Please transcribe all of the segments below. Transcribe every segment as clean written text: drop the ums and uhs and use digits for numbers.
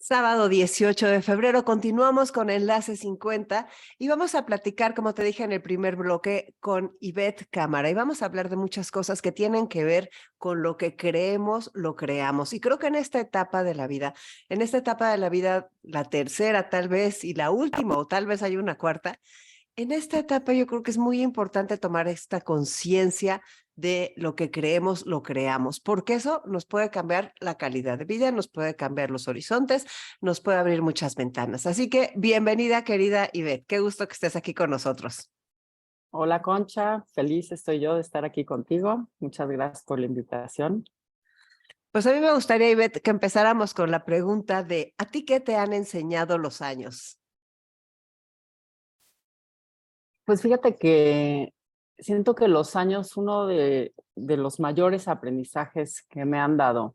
Sábado 18 de febrero continuamos con Enlace 50 y vamos a platicar, como te dije en el primer bloque, con Ivette Cámara y vamos a hablar de muchas cosas que tienen que ver con lo que creemos, lo creamos. Y creo que en esta etapa de la vida, la tercera tal vez y la última o tal vez hay una cuarta, en esta etapa yo creo que es muy importante tomar esta conciencia de lo que creemos, lo creamos, porque eso nos puede cambiar la calidad de vida, nos puede cambiar los horizontes, nos puede abrir muchas ventanas. Así que bienvenida, querida Ivette, qué gusto que estés aquí con nosotros. Hola Concha, feliz estoy yo de estar aquí contigo. Muchas gracias por la invitación. Pues a mí me gustaría, Ivette, que empezáramos con la pregunta de ¿a ti qué te han enseñado los años? Pues fíjate que siento que los años, uno de los mayores aprendizajes que me han dado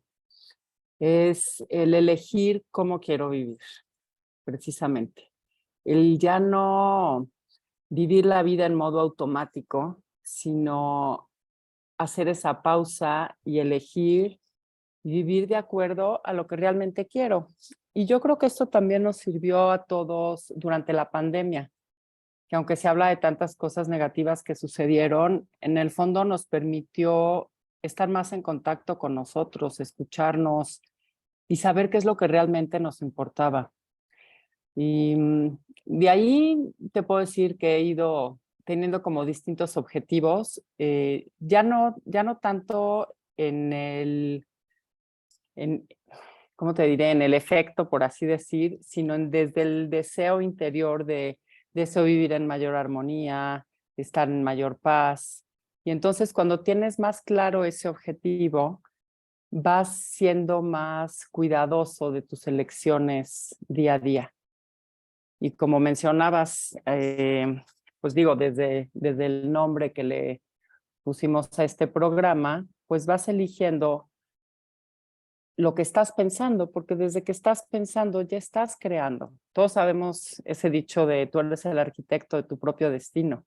es el elegir cómo quiero vivir, precisamente. El ya no vivir la vida en modo automático, sino hacer esa pausa y elegir vivir de acuerdo a lo que realmente quiero. Y yo creo que esto también nos sirvió a todos durante la pandemia, que aunque se habla de tantas cosas negativas que sucedieron, en el fondo nos permitió estar más en contacto con nosotros, escucharnos y saber qué es lo que realmente nos importaba. Y de ahí te puedo decir que he ido teniendo como distintos objetivos, ya no tanto en, ¿cómo te diré? En el efecto, por así decir, sino desde el deseo interior de deseo vivir en mayor armonía, estar en mayor paz. Y entonces cuando tienes más claro ese objetivo, vas siendo más cuidadoso de tus elecciones día a día. Y como mencionabas, pues digo, desde el nombre que le pusimos a este programa, pues vas eligiendo lo que estás pensando, porque desde que estás pensando ya estás creando. Todos sabemos ese dicho de tú eres el arquitecto de tu propio destino.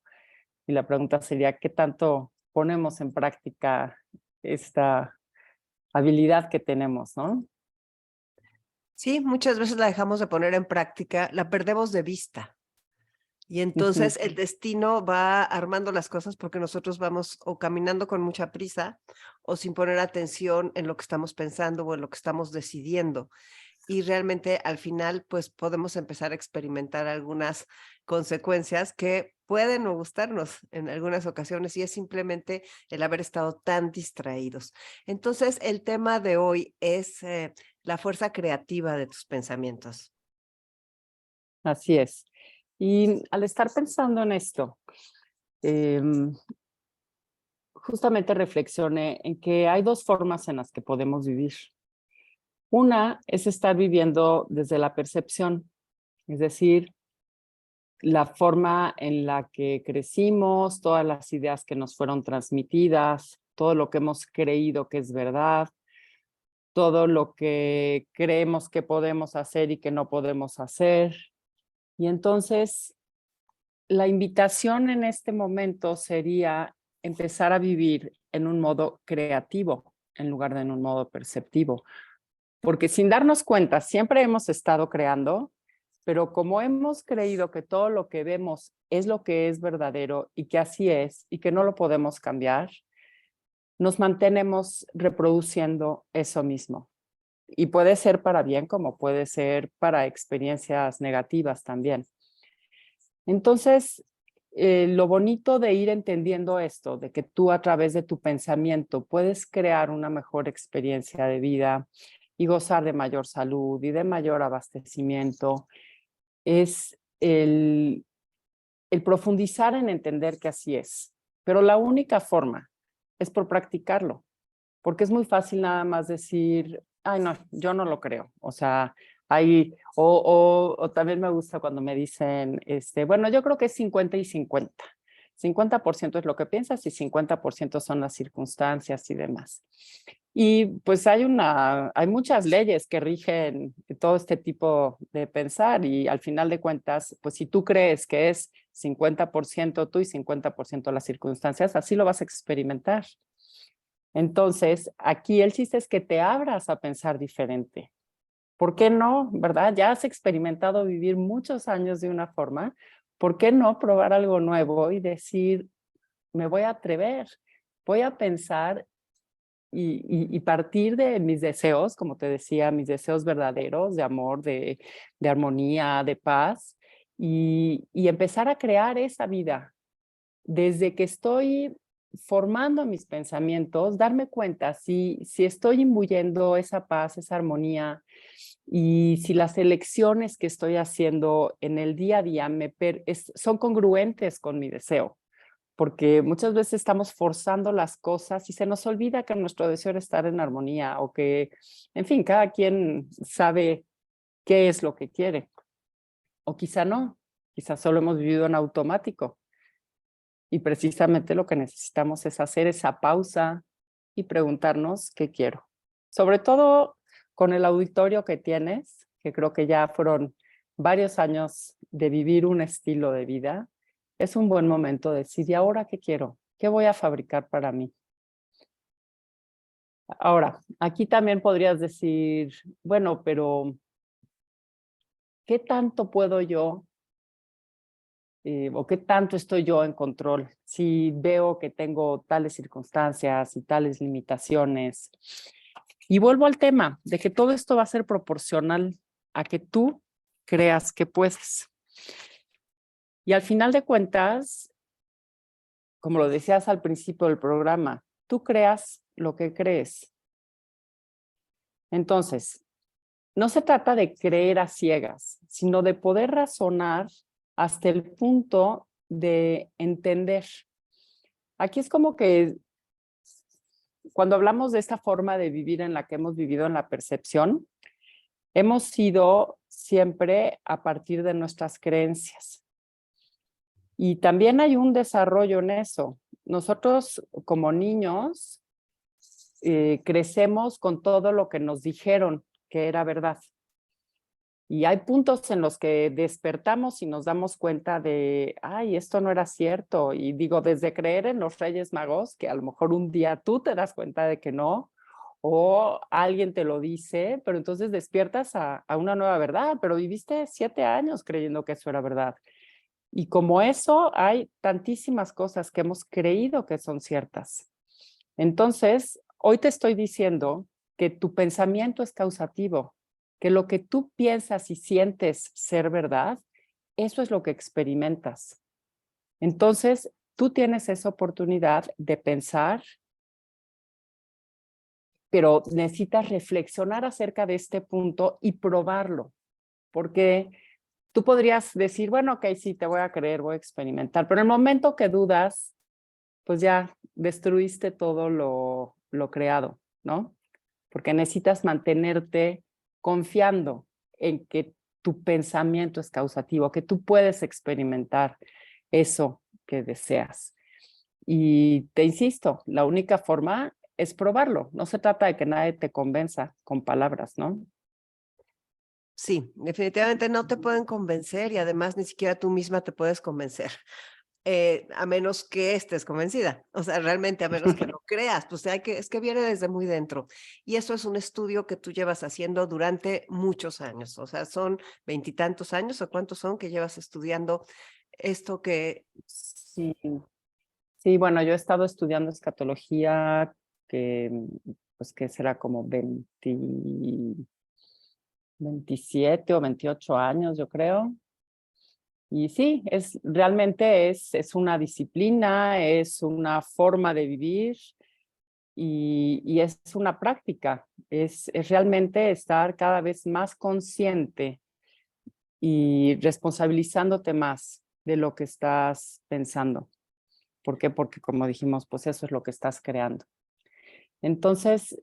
Y la pregunta sería, ¿qué tanto ponemos en práctica esta habilidad que tenemos, no? Sí, muchas veces la dejamos de poner en práctica, la perdemos de vista. Y Ujú. entonces el destino va armando las cosas porque nosotros vamos o caminando con mucha prisa o sin poner atención en lo que estamos pensando o en lo que estamos decidiendo. Y realmente al final pues podemos empezar a experimentar algunas consecuencias que pueden no gustarnos en algunas ocasiones y es simplemente el haber estado tan distraídos. Entonces el tema de hoy es la fuerza creativa de tus pensamientos. Así es. Y al estar pensando en esto, em, justamente reflexioné en que hay dos formas en las que podemos vivir. Una es estar viviendo desde la percepción, es decir, la forma en la que crecimos, todas las ideas que nos fueron transmitidas, todo lo que hemos creído que es verdad, todo lo que creemos que podemos hacer y que no podemos hacer. Y entonces, la invitación en este momento sería empezar a vivir en un modo creativo en lugar de en un modo perceptivo. Porque sin darnos cuenta, siempre hemos estado creando, pero como hemos creído que todo lo que vemos es lo que es verdadero y que así es y que no lo podemos cambiar, nos mantenemos reproduciendo eso mismo. Y puede ser para bien como puede ser para experiencias negativas también. Entonces, lo bonito de ir entendiendo esto, de que tú a través de tu pensamiento puedes crear una mejor experiencia de vida y gozar de mayor salud y de mayor abastecimiento, es el profundizar en entender que así es. Pero la única forma es por practicarlo, porque es muy fácil nada más decir, ay, no, yo no lo creo. O sea, hay, o también me gusta cuando me dicen, bueno, yo creo que es 50 y 50. 50% es lo que piensas y 50% son las circunstancias y demás. Y pues hay muchas leyes que rigen todo este tipo de pensar y al final de cuentas, pues si tú crees que es 50% tú y 50% las circunstancias, así lo vas a experimentar. Entonces, aquí el chiste es que te abras a pensar diferente, ¿Por qué no? ¿Verdad? Ya has experimentado vivir muchos años de una forma. ¿Por qué no probar algo nuevo y decir, me voy a atrever, voy a pensar y partir de mis deseos, como te decía, mis deseos verdaderos de amor, de armonía, de paz, y empezar a crear esa vida? Desde que estoy formando mis pensamientos, darme cuenta si estoy imbuyendo esa paz, esa armonía, y si las elecciones que estoy haciendo en el día a día son congruentes con mi deseo. Porque muchas veces estamos forzando las cosas y se nos olvida que nuestro deseo es estar en armonía o que, en fin, cada quien sabe qué es lo que quiere. O quizá no, quizá solo hemos vivido en automático. Y precisamente lo que necesitamos es hacer esa pausa y preguntarnos qué quiero. Sobre todo con el auditorio que tienes, que creo que ya fueron varios años de vivir un estilo de vida, es un buen momento de decir, ¿y ahora qué quiero? ¿Qué voy a fabricar para mí? Ahora, aquí también podrías decir, bueno, pero ¿qué tanto puedo yo o qué tanto estoy yo en control? Si veo que tengo tales circunstancias y tales limitaciones. Y vuelvo al tema de que todo esto va a ser proporcional a que tú creas que puedes. Y al final de cuentas, como lo decías al principio del programa, tú creas lo que crees. Entonces, no se trata de creer a ciegas, sino de poder razonar hasta el punto de entender. Aquí es como que cuando hablamos de esta forma de vivir en la que hemos vivido en la percepción, hemos sido siempre a partir de nuestras creencias. Y también hay un desarrollo en eso. Nosotros como niños crecemos con todo lo que nos dijeron que era verdad. Y hay puntos en los que despertamos y nos damos cuenta de, ay, esto no era cierto. Y digo, desde creer en los Reyes Magos, que a lo mejor un día tú te das cuenta de que no, o alguien te lo dice, pero entonces despiertas a una nueva verdad, pero viviste 7 años creyendo que eso era verdad. Y como eso, hay tantísimas cosas que hemos creído que son ciertas. Entonces, hoy te estoy diciendo que tu pensamiento es causativo, que lo que tú piensas y sientes ser verdad, eso es lo que experimentas. Entonces, tú tienes esa oportunidad de pensar, pero necesitas reflexionar acerca de este punto y probarlo, porque tú podrías decir, bueno, ok, sí, te voy a creer, voy a experimentar, pero en el momento que dudas, pues ya destruiste todo lo creado, ¿no? Porque necesitas mantenerte confiando en que tu pensamiento es causativo, que tú puedes experimentar eso que deseas. Y te insisto, la única forma es probarlo. No se trata de que nadie te convenza con palabras, ¿no? Sí, definitivamente no te pueden convencer y además ni siquiera tú misma te puedes convencer, a menos que estés convencida. O sea, realmente a menos que lo creas, pues es que viene desde muy dentro. Y eso es un estudio que tú llevas haciendo durante muchos años. O sea, son 20 y tantos años o cuántos son que llevas estudiando esto que... Sí, sí, bueno, yo he estado estudiando escatología que, pues, que será como 27 o 28 años, yo creo. Y sí, realmente es una disciplina, es una forma de vivir y es una práctica. Es realmente estar cada vez más consciente y responsabilizándote más de lo que estás pensando. ¿Por qué? Porque como dijimos, pues eso es lo que estás creando. Entonces,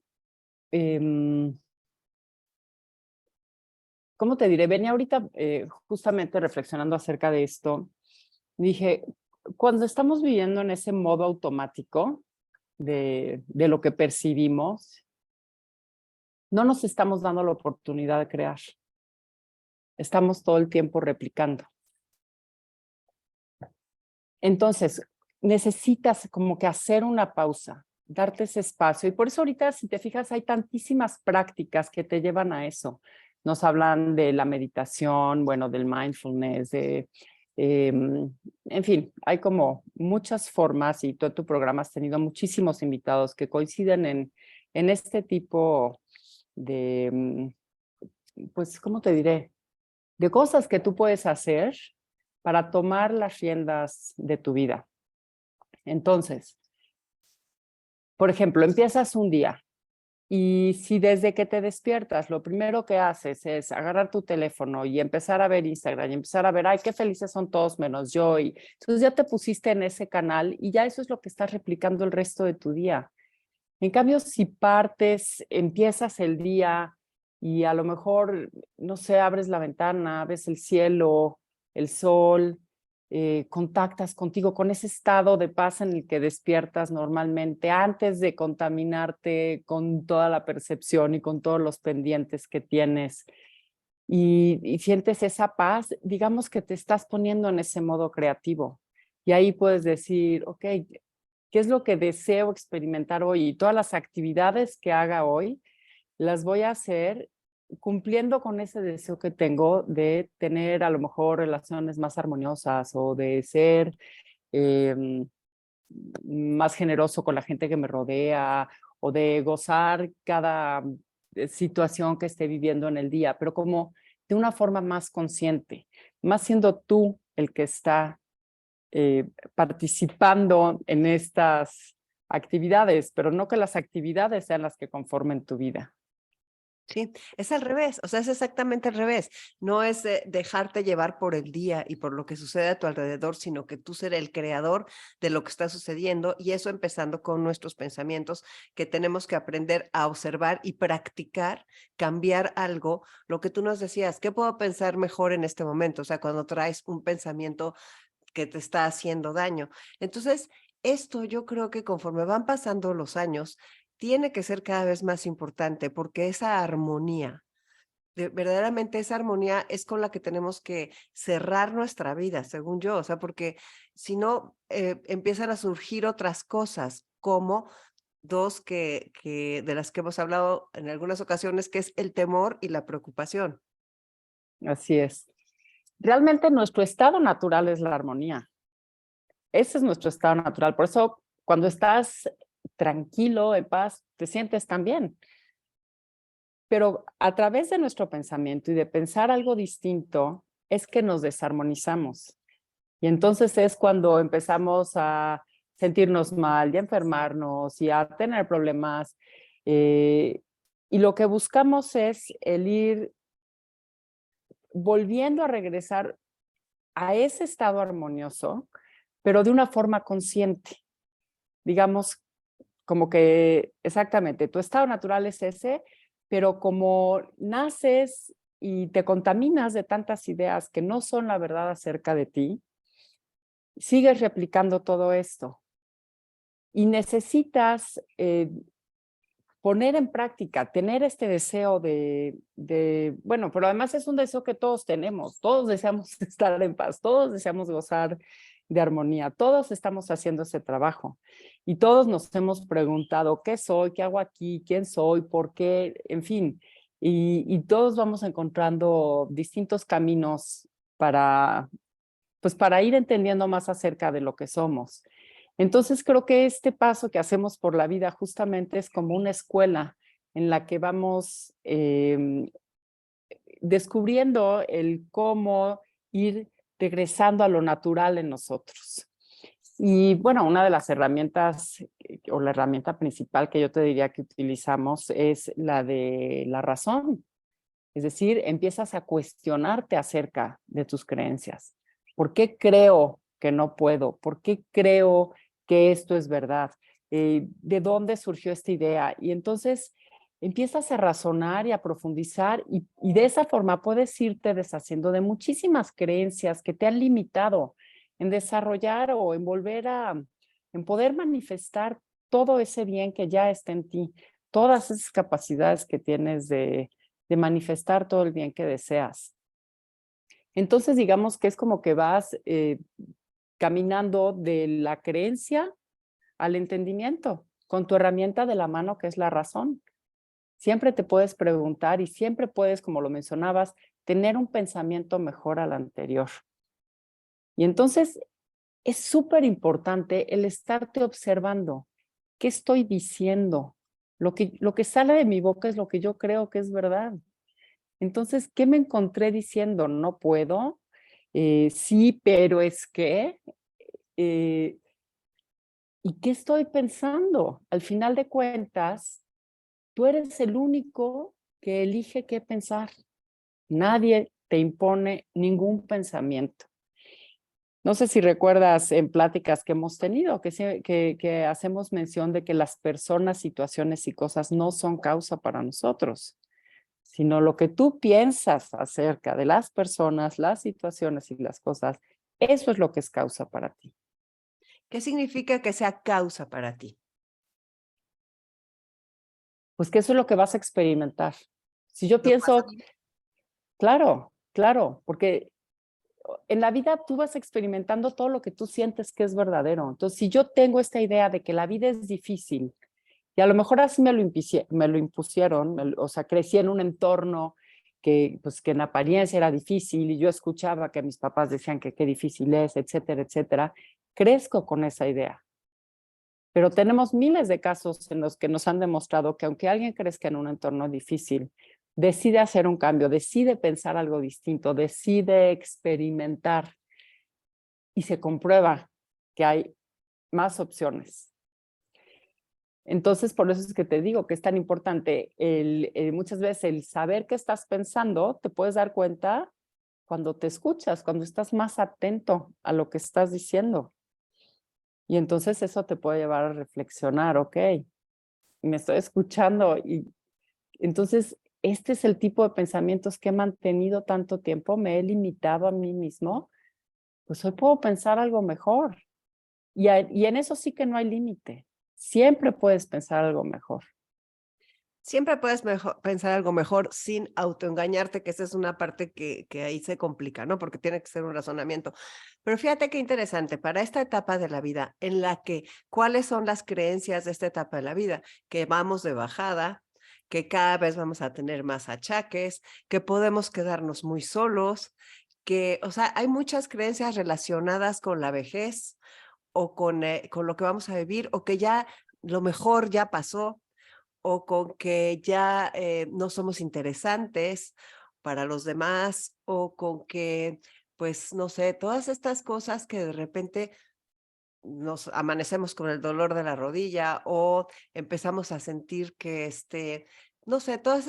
¿cómo te diré? Venía ahorita justamente reflexionando acerca de esto. Dije, cuando estamos viviendo en ese modo automático de lo que percibimos, no nos estamos dando la oportunidad de crear. Estamos todo el tiempo replicando. Entonces, necesitas como que hacer una pausa, darte ese espacio. Y por eso ahorita, si te fijas, hay tantísimas prácticas que te llevan a eso. nos hablan de la meditación, bueno, del mindfulness, en fin, hay como muchas formas y tú en tu programa has tenido muchísimos invitados que coinciden en este tipo de, pues, ¿cómo te diré? De cosas que tú puedes hacer para tomar las riendas de tu vida. Entonces, por ejemplo, empiezas un día y si desde que te despiertas lo primero que haces es agarrar tu teléfono y empezar a ver Instagram y empezar a ver, ay, qué felices son todos menos yo. Y entonces ya te pusiste en ese canal y ya eso es lo que estás replicando el resto de tu día. En cambio, si partes, empiezas el día y a lo mejor, no sé, abres la ventana, ves el cielo, el sol, contactas contigo con ese estado de paz en el que despiertas normalmente antes de contaminarte con toda la percepción y con todos los pendientes que tienes y sientes esa paz, digamos que te estás poniendo en ese modo creativo. Y ahí puedes decir, ok, ¿qué es lo que deseo experimentar hoy? Y todas las actividades que haga hoy las voy a hacer cumpliendo con ese deseo que tengo de tener a lo mejor relaciones más armoniosas o de ser más generoso con la gente que me rodea o de gozar cada situación que esté viviendo en el día, pero como de una forma más consciente, más siendo tú el que está participando en estas actividades, pero no que las actividades sean las que conformen tu vida. Sí, es al revés, o sea, es exactamente al revés. No es dejarte llevar por el día y por lo que sucede a tu alrededor, sino que tú ser el creador de lo que está sucediendo y eso empezando con nuestros pensamientos que tenemos que aprender a observar y practicar, cambiar algo. Lo que tú nos decías, ¿qué puedo pensar mejor en este momento? O sea, cuando traes un pensamiento que te está haciendo daño. Entonces, esto yo creo que conforme van pasando los años, tiene que ser cada vez más importante porque esa armonía, verdaderamente esa armonía es con la que tenemos que cerrar nuestra vida, según yo, o sea, porque si no, empiezan a surgir otras cosas como dos de las que hemos hablado en algunas ocasiones, que es el temor y la preocupación. Así es. Realmente nuestro estado natural es la armonía. Ese es nuestro estado natural. Por eso, cuando estás tranquilo, en paz, te sientes tan bien. Pero a través de nuestro pensamiento y de pensar algo distinto, es que nos desarmonizamos. Y entonces es cuando empezamos a sentirnos mal y a enfermarnos y a tener problemas. eh, y lo que buscamos es el ir volviendo a regresar a ese estado armonioso, pero de una forma consciente. Digamos, como que exactamente, tu estado natural es ese, pero como naces y te contaminas de tantas ideas que no son la verdad acerca de ti, sigues replicando todo esto y necesitas poner en práctica, tener este deseo bueno, pero además es un deseo que todos tenemos, todos deseamos estar en paz, todos deseamos gozar de armonía, todos estamos haciendo ese trabajo y todos nos hemos preguntado qué soy, qué hago aquí, quién soy, por qué, en fin, y todos vamos encontrando distintos caminos para, pues para ir entendiendo más acerca de lo que somos. Entonces creo que este paso que hacemos por la vida justamente es como una escuela en la que vamos descubriendo el cómo ir regresando a lo natural en nosotros. Y bueno, una de las herramientas o la herramienta principal que yo te diría que utilizamos es la de la razón. Es decir, empiezas a cuestionarte acerca de tus creencias. ¿Por qué creo que no puedo? ¿Por qué creo que esto es verdad? ¿De dónde surgió esta idea? Y entonces empiezas a razonar y a profundizar y de esa forma puedes irte deshaciendo de muchísimas creencias que te han limitado en desarrollar o en en poder manifestar todo ese bien que ya está en ti, todas esas capacidades que tienes de manifestar todo el bien que deseas. Entonces, digamos que es como que vas caminando de la creencia al entendimiento, con tu herramienta de la mano que es la razón. Siempre te puedes preguntar y siempre puedes, como lo mencionabas, tener un pensamiento mejor al anterior. Y entonces es súper importante el estarte observando. ¿Qué estoy diciendo? Lo que sale de mi boca es lo que yo creo que es verdad. Entonces, ¿qué me encontré diciendo? No puedo. Sí, pero es que. eh, ¿Y qué estoy pensando? Al final de cuentas, tú eres el único que elige qué pensar. Nadie te impone ningún pensamiento. No sé si recuerdas en pláticas que hemos tenido, que hacemos mención de que las personas, situaciones y cosas no son causa para nosotros, sino lo que tú piensas acerca de las personas, las situaciones y las cosas, eso es lo que es causa para ti. ¿Qué significa que sea causa para ti? Pues que eso es lo que vas a experimentar. Si yo ¿Lo que vas a pienso, vivir? claro, claro, porque en la vida tú vas experimentando todo lo que tú sientes que es verdadero. Entonces, si yo tengo esta idea de que la vida es difícil, y a lo mejor así me lo impusieron, o sea, crecí en un entorno que, pues, que en apariencia era difícil y yo escuchaba que mis papás decían que qué difícil es, etcétera, etcétera, crezco con esa idea. Pero tenemos miles de casos en los que nos han demostrado que aunque alguien crezca en un entorno difícil, decide hacer un cambio, decide pensar algo distinto, decide experimentar y se comprueba que hay más opciones. Entonces, por eso es que te digo que es tan importante muchas veces el saber qué estás pensando, te puedes dar cuenta cuando te escuchas, cuando estás más atento a lo que estás diciendo. Y entonces eso te puede llevar a reflexionar, ok, me estoy escuchando y entonces este es el tipo de pensamientos que he mantenido tanto tiempo, me he limitado a mí mismo, pues hoy puedo pensar algo mejor. Y en eso sí que no hay límite. Siempre puedes pensar algo mejor. Siempre puedes pensar algo mejor sin autoengañarte, que esa es una parte que ahí se complica, ¿no? Porque tiene que ser un razonamiento. Pero fíjate qué interesante, para esta etapa de la vida, en la que, ¿cuáles son las creencias de esta etapa de la vida? Que vamos de bajada, que cada vez vamos a tener más achaques, que podemos quedarnos muy solos, que, o sea, hay muchas creencias relacionadas con la vejez o con lo que vamos a vivir, o que ya lo mejor ya pasó, o con que ya no somos interesantes para los demás, o con que, pues, no sé, todas estas cosas que de repente nos amanecemos con el dolor de la rodilla o empezamos a sentir que, no sé, todos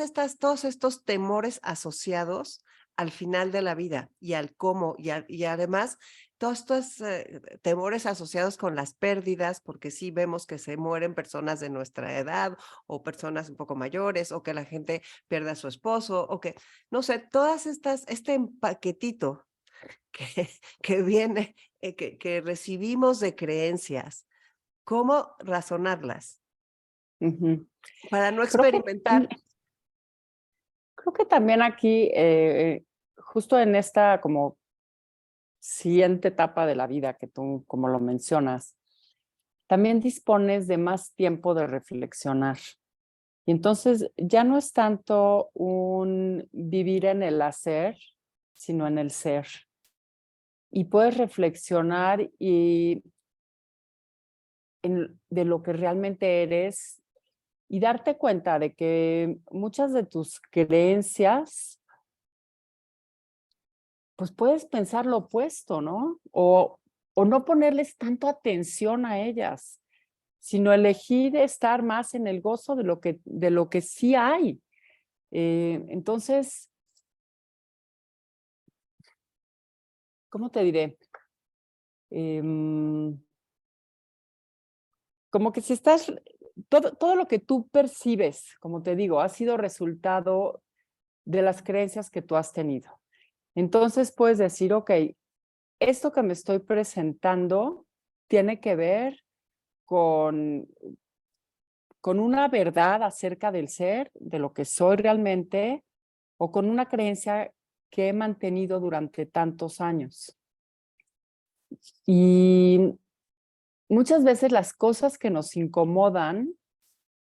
estos temores asociados al final de la vida y al cómo, y además todos estos temores asociados con las pérdidas, porque sí vemos que se mueren personas de nuestra edad o personas un poco mayores, o que la gente pierde a su esposo, o que, no sé, este empaquetito que, que viene, que recibimos de creencias, ¿cómo razonarlas Ujú. para no Creo que, experimentar? creo que también aquí, justo en esta como siguiente etapa de la vida que tú, como lo mencionas, también dispones de más tiempo de reflexionar. Y entonces ya no es tanto un vivir en el hacer, sino en el ser. Y puedes reflexionar de lo que realmente eres y darte cuenta de que muchas de tus creencias, pues puedes pensar lo opuesto, ¿no? O no ponerles tanto atención a ellas, sino elegir estar más en el gozo de lo que sí hay. Entonces, ¿cómo te diré? Em, Como que si estás, todo lo que tú percibes, como te digo, ha sido resultado de las creencias que tú has tenido. Entonces puedes decir, ok, esto que me estoy presentando tiene que ver con, con una verdad acerca del ser, de lo que soy realmente, o con una creencia que he mantenido durante tantos años. Y muchas veces las cosas que nos incomodan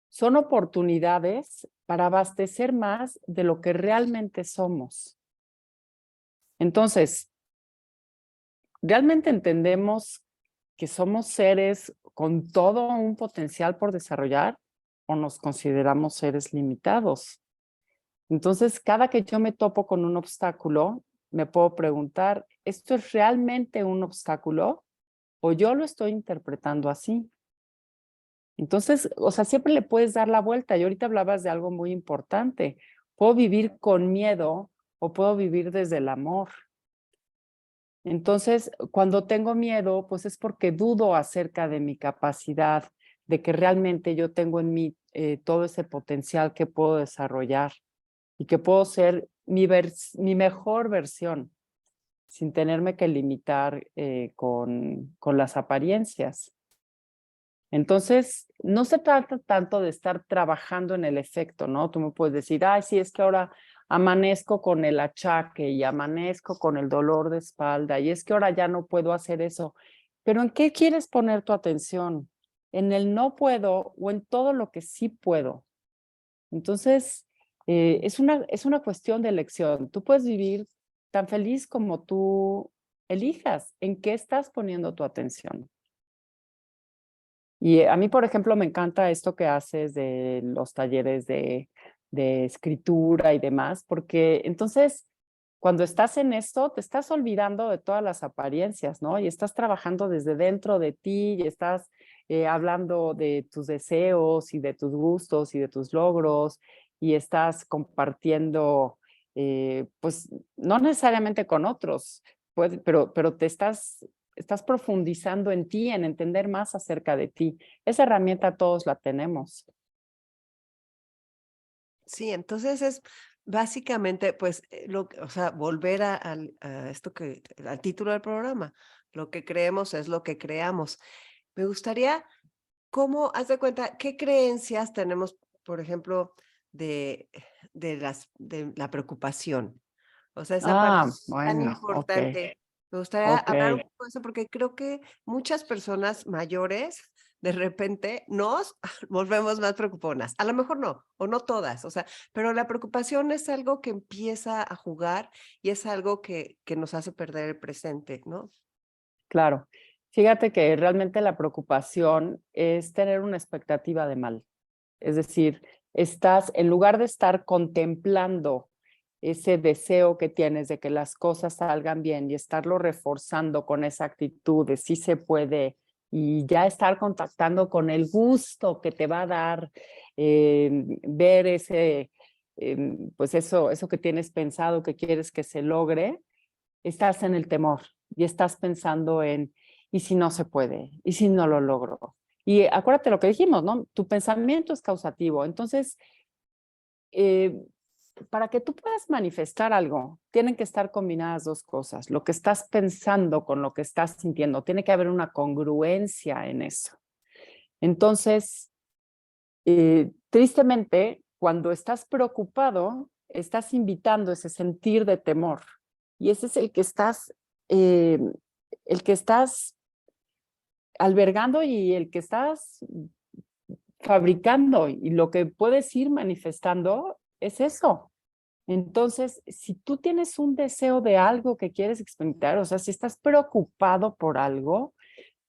son oportunidades para abastecer más de lo que realmente somos. Entonces, ¿realmente entendemos que somos seres con todo un potencial por desarrollar o nos consideramos seres limitados? Entonces, cada que yo me topo con un obstáculo, me puedo preguntar, ¿esto es realmente un obstáculo o yo lo estoy interpretando así? Entonces, o sea, siempre le puedes dar la vuelta. Y ahorita hablabas de algo muy importante. Puedo vivir con miedo o puedo vivir desde el amor. Entonces, cuando tengo miedo, pues es porque dudo acerca de mi capacidad, de que realmente yo tengo en mí todo ese potencial que puedo desarrollar y que puedo ser mi mejor versión sin tenerme que limitar con las apariencias. Entonces, no se trata tanto de estar trabajando en el efecto, ¿no? Tú me puedes decir, ay, sí, es que ahora amanezco con el achaque y amanezco con el dolor de espalda y es que ahora ya no puedo hacer eso. Pero ¿en qué quieres poner tu atención? ¿En el no puedo o en todo lo que sí puedo? Entonces, es una cuestión de elección. Tú puedes vivir tan feliz como tú elijas. ¿En qué estás poniendo tu atención? Y a mí, por ejemplo, me encanta esto que haces de los talleres de escritura y demás, porque entonces cuando estás en esto, te estás olvidando de todas las apariencias, ¿no? Y estás trabajando desde dentro de ti y estás hablando de tus deseos y de tus gustos y de tus logros y estás compartiendo, pues no necesariamente con otros, pero te estás profundizando en ti, en entender más acerca de ti. Esa herramienta todos la tenemos. Sí, entonces es básicamente, pues, o sea, volver a esto al título del programa. Lo que creemos es lo que creamos. Me gustaría, ¿cómo, haz de cuenta, qué creencias tenemos, por ejemplo, de, de la preocupación? O sea, esa parte Ah, tan bueno, ok, importante. Me gustaría ok. hablar un poco de eso porque creo que muchas personas mayores de repente nos volvemos más preocuponas. A lo mejor no, o no todas, o sea, pero la preocupación es algo que empieza a jugar y es algo que nos hace perder el presente, ¿no? Claro. Fíjate que realmente la preocupación es tener una expectativa de mal. Es decir, en lugar de estar contemplando ese deseo que tienes de que las cosas salgan bien y estarlo reforzando con esa actitud de sí se puede y ya estar contactando con el gusto que te va a dar ver pues eso que tienes pensado que quieres que se logre, estás en el temor y estás pensando en, ¿y si no se puede? ¿Y si no lo logro? Y acuérdate lo que dijimos, ¿no? Tu pensamiento es causativo. Entonces, eh, para que tú puedas manifestar algo, tienen que estar combinadas dos cosas. Lo que estás pensando con lo que estás sintiendo. Tiene que haber una congruencia en eso. Entonces, tristemente, cuando estás preocupado, estás invitando ese sentir de temor. Y ese es eh, el que estás albergando y el que estás fabricando. Y lo que puedes ir manifestando es eso. Entonces, si tú tienes un deseo de algo que quieres experimentar, o sea, si estás preocupado por algo,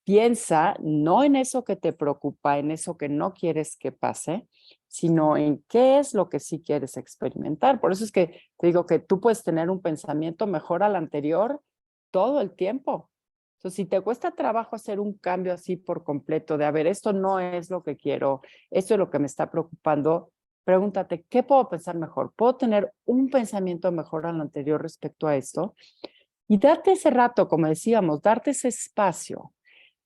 piensa no en eso que te preocupa, en eso que no quieres que pase, sino en qué es lo que sí quieres experimentar. Por eso es que te digo que tú puedes tener un pensamiento mejor al anterior todo el tiempo. Entonces, si te cuesta trabajo hacer un cambio así por completo, de a ver, esto no es lo que quiero, esto es lo que me está preocupando, pregúntate, ¿qué puedo pensar mejor? ¿Puedo tener un pensamiento mejor al anterior respecto a esto? Y darte ese rato, como decíamos, darte ese espacio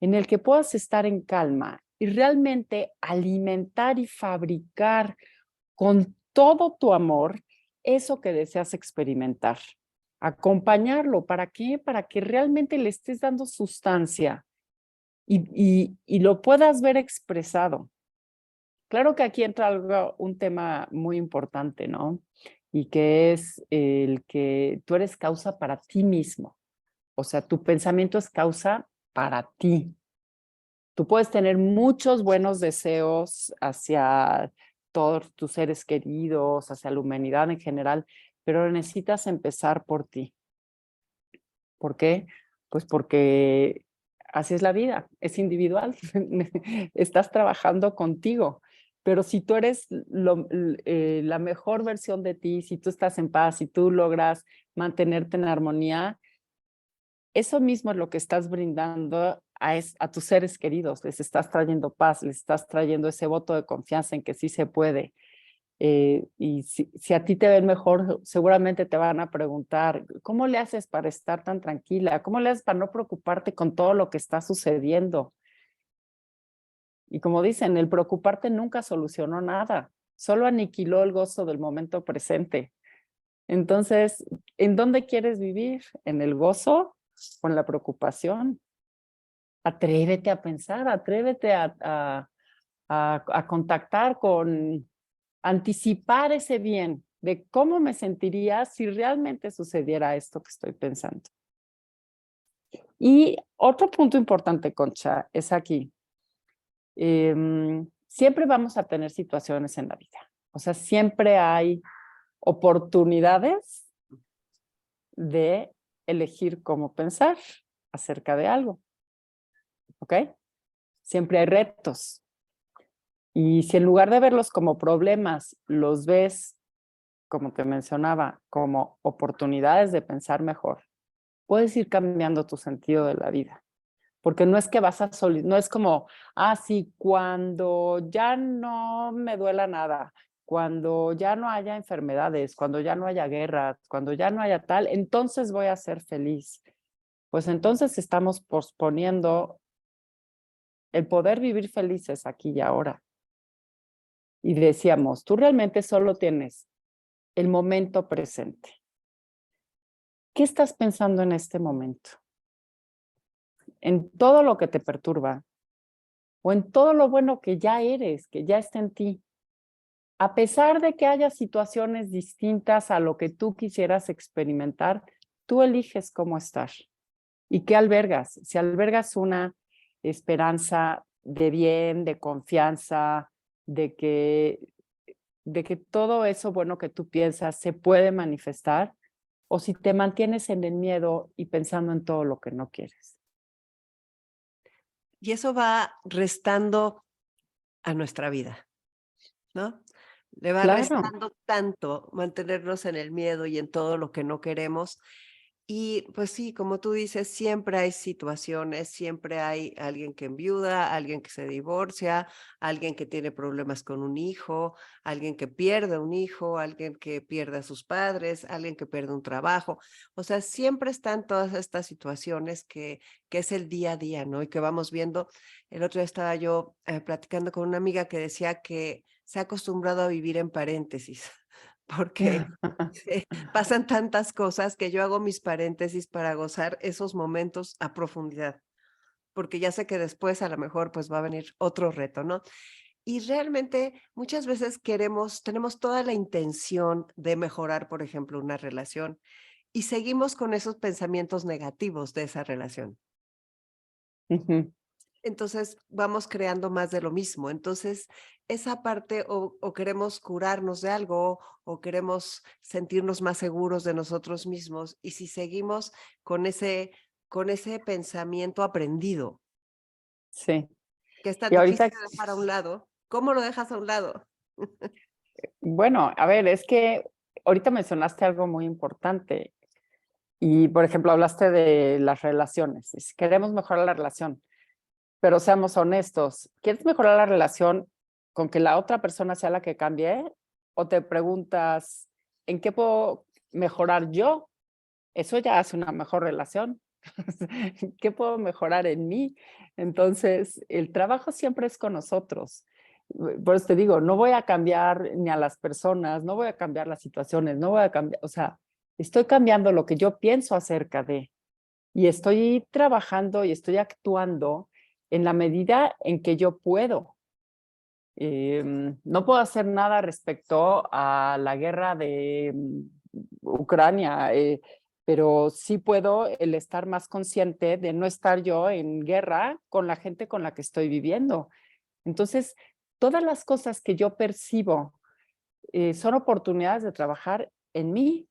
en el que puedas estar en calma y realmente alimentar y fabricar con todo tu amor eso que deseas experimentar. Acompañarlo, ¿para qué? Para que realmente le estés dando sustancia y lo puedas ver expresado. Claro que aquí entra un tema muy importante, ¿no? Y que es el que tú eres causa para ti mismo. O sea, tu pensamiento es causa para ti. Tú puedes tener muchos buenos deseos hacia todos tus seres queridos, hacia la humanidad en general, pero necesitas empezar por ti. ¿Por qué? Pues porque así es la vida, es individual, estás trabajando contigo. Pero si tú eres la mejor versión de ti, si tú estás en paz, si tú logras mantenerte en armonía, eso mismo es lo que estás brindando a tus seres queridos. Les estás trayendo paz, les estás trayendo ese voto de confianza en que sí se puede. Y si a ti te ven mejor, seguramente te van a preguntar, ¿cómo le haces para estar tan tranquila? ¿Cómo le haces para no preocuparte con todo lo que está sucediendo? Y como dicen, el preocuparte nunca solucionó nada, solo aniquiló el gozo del momento presente. Entonces, ¿en dónde quieres vivir? ¿En el gozo o en la preocupación? Atrévete a pensar, atrévete a contactar con, anticipar ese bien de cómo me sentiría si realmente sucediera esto que estoy pensando. Y otro punto importante, Concha, es aquí. Siempre vamos a tener situaciones en la vida. O sea, siempre hay oportunidades de elegir cómo pensar acerca de algo. ¿Ok? Siempre hay retos. Y si en lugar de verlos como problemas, los ves, como te mencionaba, como oportunidades de pensar mejor, puedes ir cambiando tu sentido de la vida. Porque no es que vas a no es como, sí, cuando ya no me duela nada, cuando ya no haya enfermedades, cuando ya no haya guerras, cuando ya no haya tal, entonces voy a ser feliz. Pues entonces estamos posponiendo el poder vivir felices aquí y ahora. Y decíamos, tú realmente solo tienes el momento presente. ¿Qué estás pensando en este momento? En todo lo que te perturba o en todo lo bueno que ya eres, que ya está en ti. A pesar de que haya situaciones distintas a lo que tú quisieras experimentar, tú eliges cómo estar. ¿Y qué albergas? Si albergas una esperanza de bien, de confianza, de que todo eso bueno que tú piensas se puede manifestar, o si te mantienes en el miedo y pensando en todo lo que no quieres. Y eso va restando a nuestra vida, ¿no? Le va Claro. restando tanto mantenernos en el miedo y en todo lo que no queremos. Y pues sí, como tú dices, siempre hay situaciones, siempre hay alguien que enviuda, alguien que se divorcia, alguien que tiene problemas con un hijo, alguien que pierde un hijo, alguien que pierde a sus padres, alguien que pierde un trabajo. O sea, siempre están todas estas situaciones que es el día a día, ¿no? Y que vamos viendo. El otro día estaba yo platicando con una amiga que decía que se ha acostumbrado a vivir en paréntesis, porque pasan tantas cosas que yo hago mis paréntesis para gozar esos momentos a profundidad, porque ya sé que después a lo mejor pues va a venir otro reto, ¿no? Y realmente muchas veces tenemos toda la intención de mejorar, por ejemplo, una relación y seguimos con esos pensamientos negativos de esa relación. Ujú. Entonces vamos creando más de lo mismo. Entonces, esa parte o queremos curarnos de algo o queremos sentirnos más seguros de nosotros mismos. Y si seguimos con ese pensamiento aprendido, Sí. que es tan Y difícil ahorita, de dejar a un lado, ¿cómo lo dejas a un lado? bueno, a ver, es que ahorita mencionaste algo muy importante y, por ejemplo, hablaste de las relaciones. Si queremos mejorar la relación, pero seamos honestos, ¿quieres mejorar la relación con que la otra persona sea la que cambie? ¿O te preguntas, ¿en qué puedo mejorar yo? Eso ya hace una mejor relación. ¿Qué puedo mejorar en mí? Entonces, el trabajo siempre es con nosotros. Por eso te digo, no voy a cambiar ni a las personas, no voy a cambiar las situaciones, no voy a cambiar, o sea, estoy cambiando lo que yo pienso acerca de, y estoy trabajando y estoy actuando en la medida en que yo puedo. No puedo hacer nada respecto a la guerra de Ucrania, pero sí puedo el estar más consciente de no estar yo en guerra con la gente con la que estoy viviendo. Entonces, todas las cosas que yo percibo son oportunidades de trabajar en mí,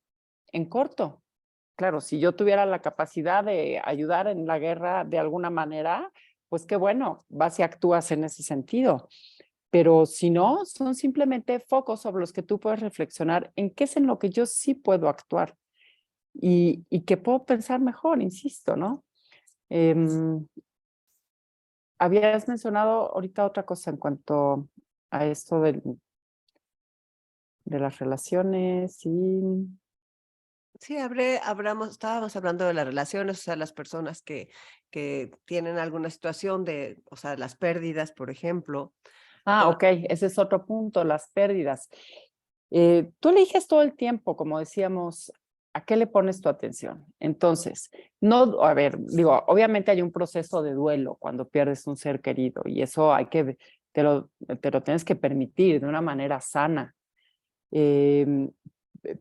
en corto. Claro, si yo tuviera la capacidad de ayudar en la guerra de alguna manera, pues qué bueno, vas y actúas en ese sentido. Pero si no, son simplemente focos sobre los que tú puedes reflexionar en qué es en lo que yo sí puedo actuar y que puedo pensar mejor, insisto, ¿no? Em, Habías mencionado ahorita otra cosa en cuanto a esto de las relaciones y... Sí, estábamos hablando de las relaciones, o sea, las personas que tienen alguna situación de, o sea, las pérdidas, por ejemplo. Ah, O, ok, ese es otro punto, las pérdidas. Tú eliges todo el tiempo, como decíamos, a qué le pones tu atención. Entonces, no, a ver, digo, obviamente hay un proceso de duelo cuando pierdes un ser querido y eso hay que, te lo tienes que permitir de una manera sana. Em,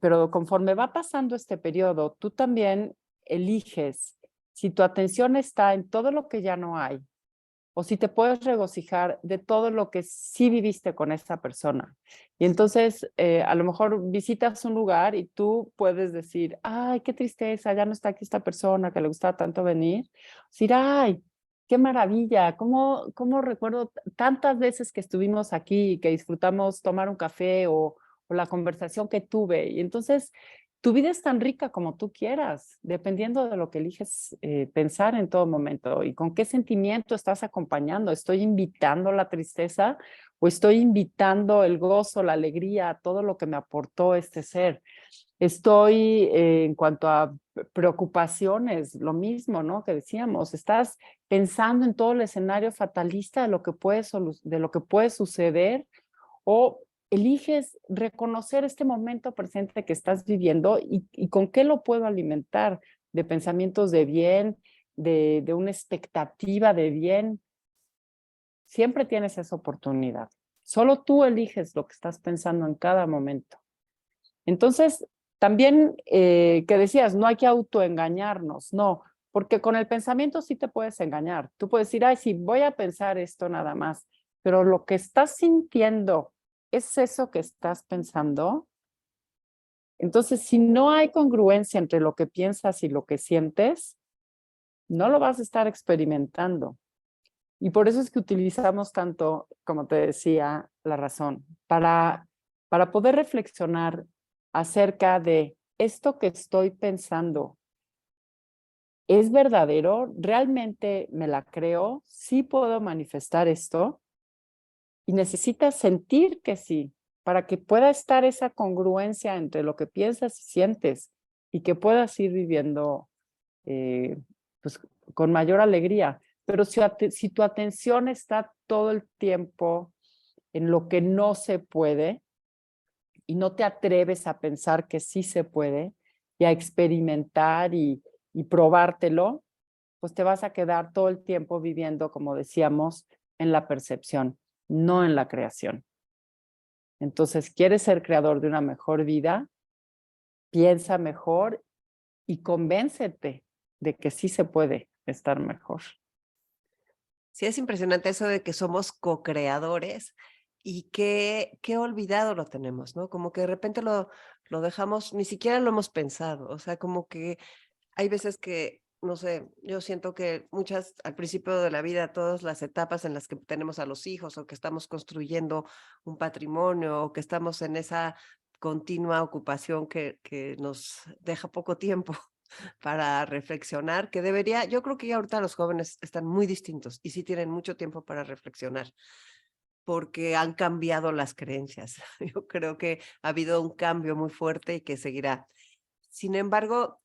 pero conforme va pasando este periodo, tú también eliges si tu atención está en todo lo que ya no hay o si te puedes regocijar de todo lo que sí viviste con esa persona. Y entonces, a lo mejor visitas un lugar y tú puedes decir, ay, qué tristeza, ya no está aquí esta persona que le gustaba tanto venir. Decir, ay, qué maravilla, cómo recuerdo tantas veces que estuvimos aquí y que disfrutamos tomar un café o la conversación que tuve. Y entonces, tu vida es tan rica como tú quieras, dependiendo de lo que eliges pensar en todo momento y con qué sentimiento estás acompañando. ¿Estoy invitando la tristeza o estoy invitando el gozo, la alegría, todo lo que me aportó este ser? Estoy en cuanto a preocupaciones, lo mismo, ¿no? Que decíamos, estás pensando en todo el escenario fatalista de lo que puede suceder o eliges reconocer este momento presente que estás viviendo y con qué lo puedo alimentar de pensamientos de bien, de una expectativa de bien. Siempre tienes esa oportunidad. Solo tú eliges lo que estás pensando en cada momento. Entonces, también que decías, no hay que autoengañarnos, no, porque con el pensamiento sí te puedes engañar. Tú puedes decir, ay, sí, voy a pensar esto nada más, pero lo que estás sintiendo es eso que estás pensando. Entonces, si no hay congruencia entre lo que piensas y lo que sientes, no lo vas a estar experimentando. Y por eso es que utilizamos tanto, como te decía, la razón, para poder reflexionar acerca de esto que estoy pensando. ¿Es verdadero? ¿Realmente me la creo? ¿Sí puedo manifestar esto? Y necesitas sentir que sí, para que pueda estar esa congruencia entre lo que piensas y sientes y que puedas ir viviendo eh, pues, con mayor alegría. Pero si tu atención está todo el tiempo en lo que no se puede y no te atreves a pensar que sí se puede y a experimentar y probártelo, pues te vas a quedar todo el tiempo viviendo, como decíamos, en la percepción, no en la creación. Entonces, ¿quieres ser creador de una mejor vida? Piensa mejor y convéncete de que sí se puede estar mejor. sí, es impresionante eso de que somos co-creadores y qué olvidado lo tenemos, ¿no? Como que de repente lo dejamos, ni siquiera lo hemos pensado, o sea, como que hay veces que, no sé, yo siento que al principio de la vida, todas las etapas en las que tenemos a los hijos o que estamos construyendo un patrimonio o que estamos en esa continua ocupación que nos deja poco tiempo para reflexionar, que debería, yo creo que ya ahorita los jóvenes están muy distintos y sí tienen mucho tiempo para reflexionar porque han cambiado las creencias. Yo creo que ha habido un cambio muy fuerte y que seguirá. Sin embargo,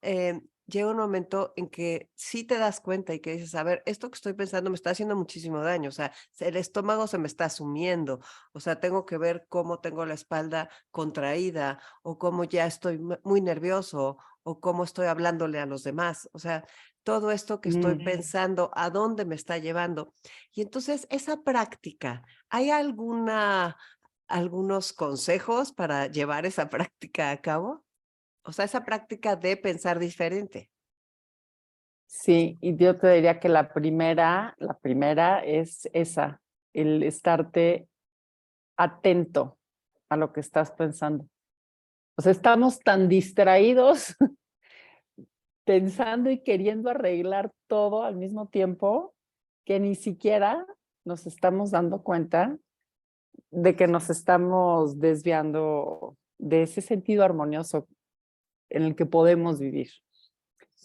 llega un momento en que sí te das cuenta y que dices, a ver, esto que estoy pensando me está haciendo muchísimo daño, o sea, el estómago se me está sumiendo, o sea, tengo que ver cómo tengo la espalda contraída o cómo ya estoy muy nervioso o cómo estoy hablándole a los demás, o sea, todo esto que estoy pensando, ¿a dónde me está llevando? Y entonces, esa práctica, ¿hay algunos consejos para llevar esa práctica a cabo? O sea, esa práctica de pensar diferente. Sí, y yo te diría que la primera es esa, el estarte atento a lo que estás pensando. O sea, estamos tan distraídos pensando y queriendo arreglar todo al mismo tiempo que ni siquiera nos estamos dando cuenta de que nos estamos desviando de ese sentido armonioso en el que podemos vivir.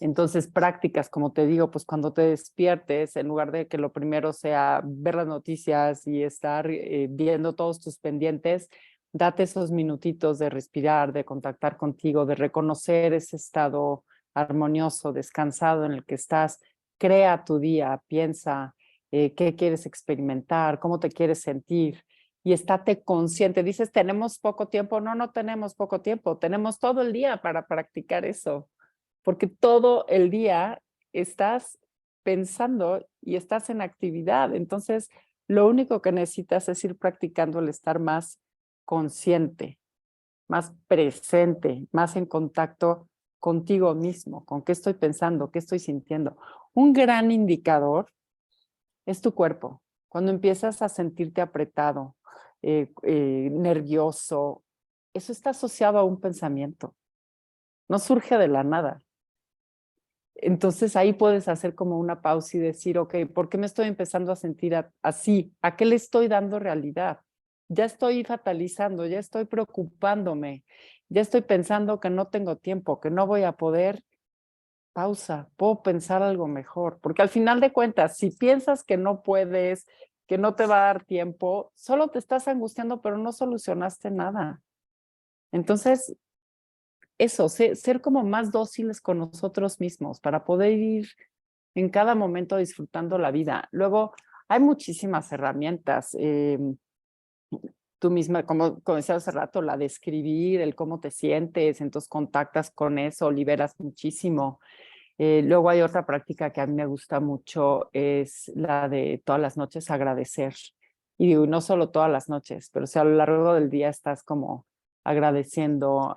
Entonces, prácticas, como te digo, pues cuando te despiertes, en lugar de que lo primero sea ver las noticias y estar viendo todos tus pendientes, date esos minutitos de respirar, de contactar contigo, de reconocer ese estado armonioso, descansado en el que estás. Crea tu día, piensa qué quieres experimentar, cómo te quieres sentir y estate consciente. Dices, ¿tenemos poco tiempo? No, no tenemos poco tiempo, tenemos todo el día para practicar eso, porque todo el día estás pensando y estás en actividad. Entonces, lo único que necesitas es ir practicando el estar más consciente, más presente, más en contacto contigo mismo, con qué estoy pensando, qué estoy sintiendo. Un gran indicador es tu cuerpo. Cuando empiezas a sentirte apretado, nervioso, eso está asociado a un pensamiento. No surge de la nada. Entonces ahí puedes hacer como una pausa y decir, ok, ¿por qué me estoy empezando a sentir así? ¿A qué le estoy dando realidad? Ya estoy fatalizando, ya estoy preocupándome, ya estoy pensando que no tengo tiempo, que no voy a poder. Pausa, puedo pensar algo mejor, porque al final de cuentas, si piensas que no puedes, que no te va a dar tiempo, solo te estás angustiando, pero no solucionaste nada. Entonces, eso, ser como más dóciles con nosotros mismos para poder ir en cada momento disfrutando la vida. Luego, hay muchísimas herramientas. Tú misma, como decía hace rato, la de escribir, el cómo te sientes, entonces contactas con eso, liberas muchísimo. Luego hay otra práctica que a mí me gusta mucho, es la de todas las noches agradecer. Y digo, no solo todas las noches, pero o sea, a lo largo del día estás como agradeciendo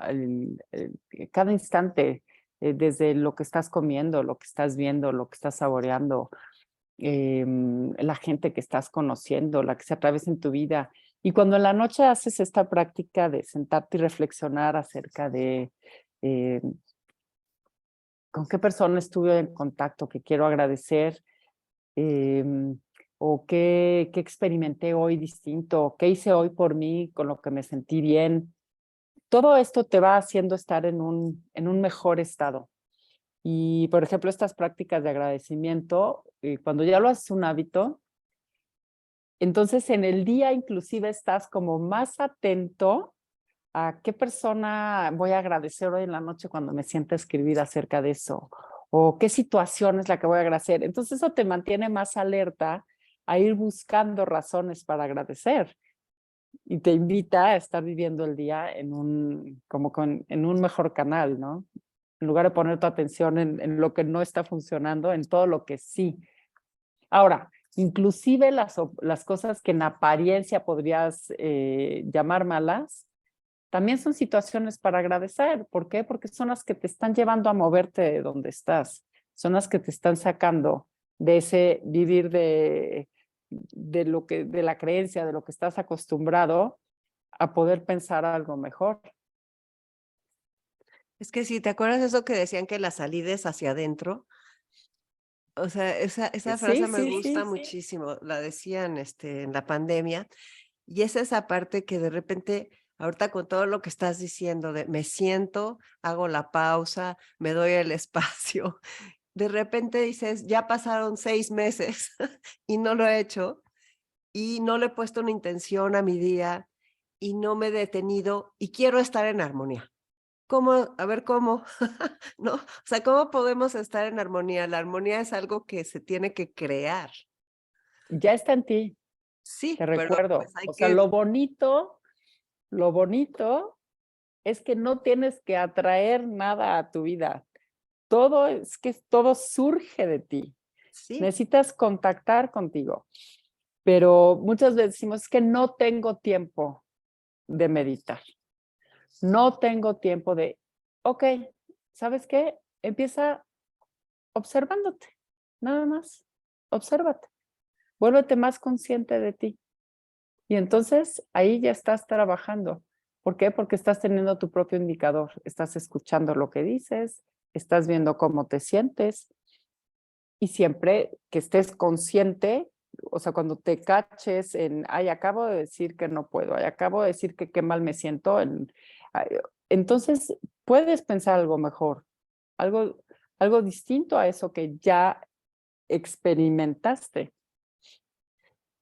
cada instante, desde lo que estás comiendo, lo que estás viendo, lo que estás saboreando, la gente que estás conociendo, la que se atraviesa en tu vida. Y cuando en la noche haces esta práctica de sentarte y reflexionar acerca de con qué persona estuve en contacto que quiero agradecer, o qué experimenté hoy distinto, qué hice hoy por mí con lo que me sentí bien. Todo esto te va haciendo estar en un mejor estado. Y, por ejemplo, estas prácticas de agradecimiento, cuando ya lo haces un hábito, entonces en el día inclusive estás como más atento a qué persona voy a agradecer hoy en la noche cuando me sienta a escribir acerca de eso, o qué situación es la que voy a agradecer. Entonces eso te mantiene más alerta a ir buscando razones para agradecer y te invita a estar viviendo el día en un mejor canal, ¿no? En lugar de poner tu atención en lo que no está funcionando, en todo lo que sí. Ahora, inclusive las cosas que en apariencia podrías llamar malas, también son situaciones para agradecer. ¿Por qué? Porque son las que te están llevando a moverte de donde estás. Son las que te están sacando de ese vivir de la creencia, de lo que estás acostumbrado a poder pensar algo mejor. Es que si te acuerdas eso que decían que la salida es hacia adentro, o sea, esa Sí, frase me sí, gusta sí. muchísimo, la decían en la pandemia, y es esa parte que de repente, ahorita con todo lo que estás diciendo, de me siento, hago la pausa, me doy el espacio, de repente dices, ya pasaron 6 meses y no lo he hecho, y no le he puesto una intención a mi día, y no me he detenido, y quiero estar en armonía. ¿Cómo? A ver, ¿cómo? ¿No? O sea, ¿cómo podemos estar en armonía? La armonía es algo que se tiene que crear. Ya está en ti, te Sí, pero recuerdo. pues hay O sea, que lo bonito es que no tienes que atraer nada a tu vida. Todo surge de ti. sí, Necesitas contactar contigo. Pero muchas veces decimos, es que no tengo tiempo de meditar. No tengo tiempo ok, ¿sabes qué? Empieza observándote, nada más. Obsérvate. Vuélvete más consciente de ti. Y entonces ahí ya estás trabajando. ¿Por qué? Porque estás teniendo tu propio indicador, estás escuchando lo que dices, estás viendo cómo te sientes y siempre que estés consciente, o sea, cuando te caches en, ay, acabo de decir que no puedo, ay, acabo de decir que qué mal me siento, ay, entonces puedes pensar algo mejor, algo, algo distinto a eso que ya experimentaste.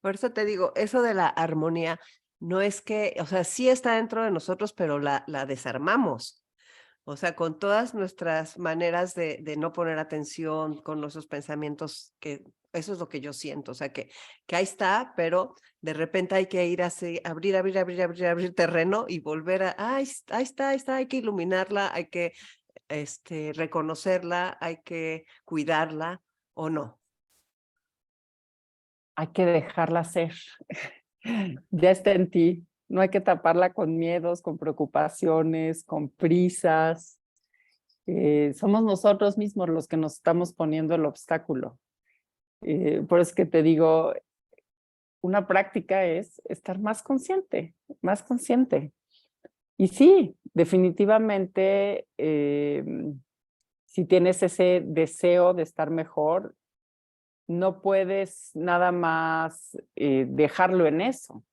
Por eso te digo, eso de la armonía no es que, o sea, sí está dentro de nosotros, pero la desarmamos. O sea, con todas nuestras maneras de no poner atención, con nuestros pensamientos, que eso es lo que yo siento. O sea, que ahí está, pero de repente hay que ir así, abrir terreno y volver a, ahí está, hay que iluminarla, hay que reconocerla, hay que cuidarla o no. Hay que dejarla ser. Ya está en ti. No hay que taparla con miedos, con preocupaciones, con prisas. Somos nosotros mismos los que nos estamos poniendo el obstáculo. Por eso es que te digo, una práctica es estar más consciente, más consciente. Y sí, definitivamente, si tienes ese deseo de estar mejor, no puedes nada más dejarlo en eso.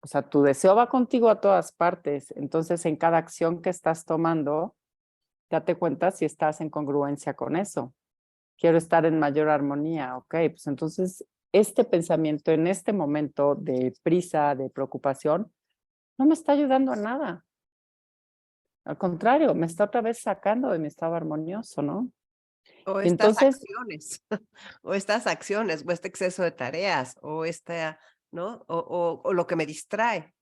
O sea, tu deseo va contigo a todas partes. Entonces, en cada acción que estás tomando, date cuenta si estás en congruencia con eso. Quiero estar en mayor armonía. Ok, pues entonces, este pensamiento en este momento de prisa, de preocupación, no me está ayudando a nada. Al contrario, me está otra vez sacando de mi estado armonioso, ¿no? O estas Entonces, acciones, o estas acciones, o este exceso de tareas, o ¿no? O lo que me distrae.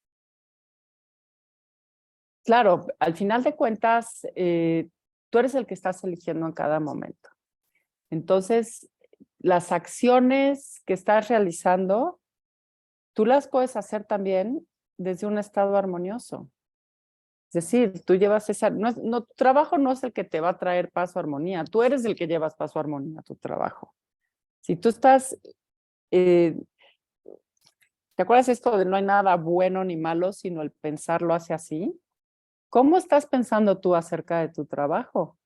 claro, al final de cuentas, tú eres el que estás eligiendo en cada momento. Entonces, las acciones que estás realizando, tú las puedes hacer también desde un estado armonioso. Es decir, tú llevas esa, tu trabajo no es el que te va a traer paz o armonía, tú eres el que llevas paz o armonía a tu trabajo. Si tú estás, eh, ¿te acuerdas esto de no hay nada bueno ni malo, sino el pensarlo hace así? ¿Cómo estás pensando tú acerca de tu trabajo?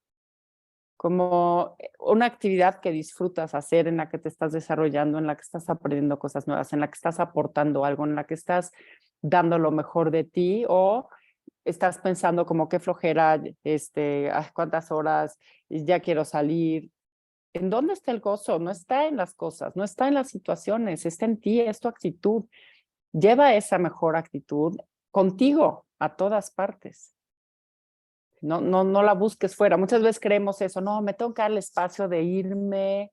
Como una actividad que disfrutas hacer, en la que te estás desarrollando, en la que estás aprendiendo cosas nuevas, en la que estás aportando algo, en la que estás dando lo mejor de ti, o estás pensando como qué flojera, ay, cuántas horas, ya quiero salir. ¿En dónde está el gozo? No está en las cosas, no está en las situaciones, está en ti, es tu actitud. Lleva esa mejor actitud contigo a todas partes. No la busques fuera. Muchas veces creemos eso, no, me tengo que dar el espacio de irme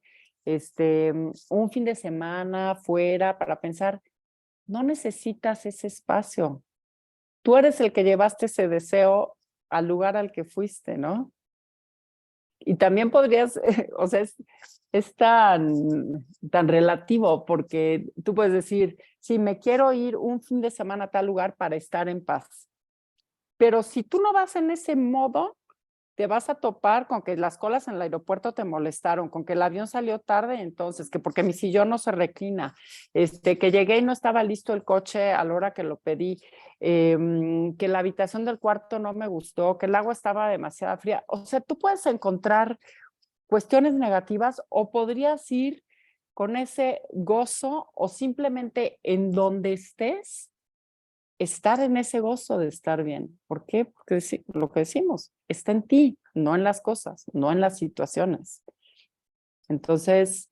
un fin de semana fuera para pensar. No necesitas ese espacio. Tú eres el que llevaste ese deseo al lugar al que fuiste, ¿no? Y también podrías, o sea, es tan relativo porque tú puedes decir, sí, me quiero ir un fin de semana a tal lugar para estar en paz. Pero si tú no vas en ese modo, te vas a topar con que las colas en el aeropuerto te molestaron, con que el avión salió tarde, entonces, que porque mi sillón no se reclina, que llegué y no estaba listo el coche a la hora que lo pedí, que la habitación del cuarto no me gustó, que el agua estaba demasiado fría. O sea, tú puedes encontrar cuestiones negativas o podrías ir con ese gozo o simplemente en donde estés estar en ese gozo de estar bien. ¿Por qué? Porque lo que decimos está en ti, no en las cosas, no en las situaciones. Entonces,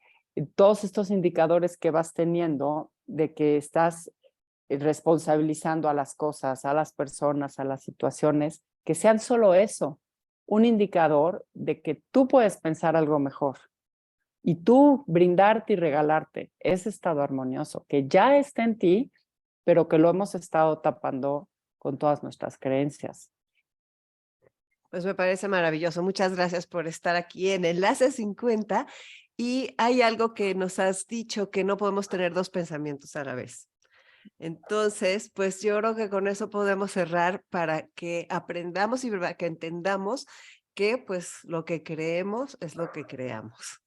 todos estos indicadores que vas teniendo de que estás responsabilizando a las cosas, a las personas, a las situaciones, que sean solo eso, un indicador de que tú puedes pensar algo mejor y tú brindarte y regalarte ese estado armonioso que ya está en ti, pero que lo hemos estado tapando con todas nuestras creencias. Pues me parece maravilloso. Muchas gracias por estar aquí en Enlace 50. Y hay algo que nos has dicho, que no podemos tener dos pensamientos a la vez. Entonces, pues yo creo que con eso podemos cerrar para que aprendamos y para que entendamos que pues lo que creemos es lo que creamos.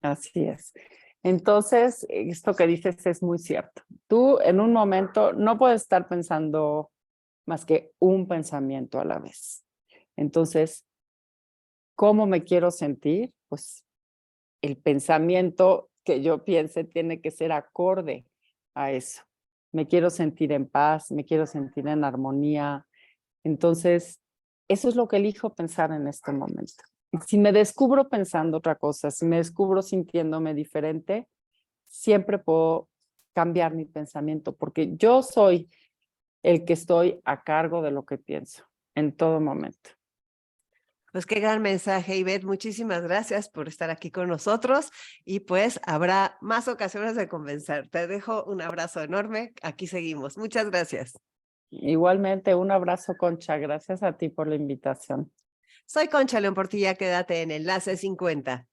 Así es. Entonces, esto que dices es muy cierto. Tú en un momento no puedes estar pensando más que un pensamiento a la vez. Entonces, ¿cómo me quiero sentir? Pues el pensamiento que yo piense tiene que ser acorde a eso. Me quiero sentir en paz, me quiero sentir en armonía. Entonces, eso es lo que elijo pensar en este momento. Si me descubro pensando otra cosa, si me descubro sintiéndome diferente, siempre puedo cambiar mi pensamiento, porque yo soy el que estoy a cargo de lo que pienso en todo momento. Pues qué gran mensaje, Ivette. Muchísimas gracias por estar aquí con nosotros y pues habrá más ocasiones de conversar. Te dejo un abrazo enorme. Aquí seguimos. Muchas gracias. Igualmente, un abrazo, Concha. Gracias a ti por la invitación. Soy Concha León Portilla. Quédate en Enlace 50.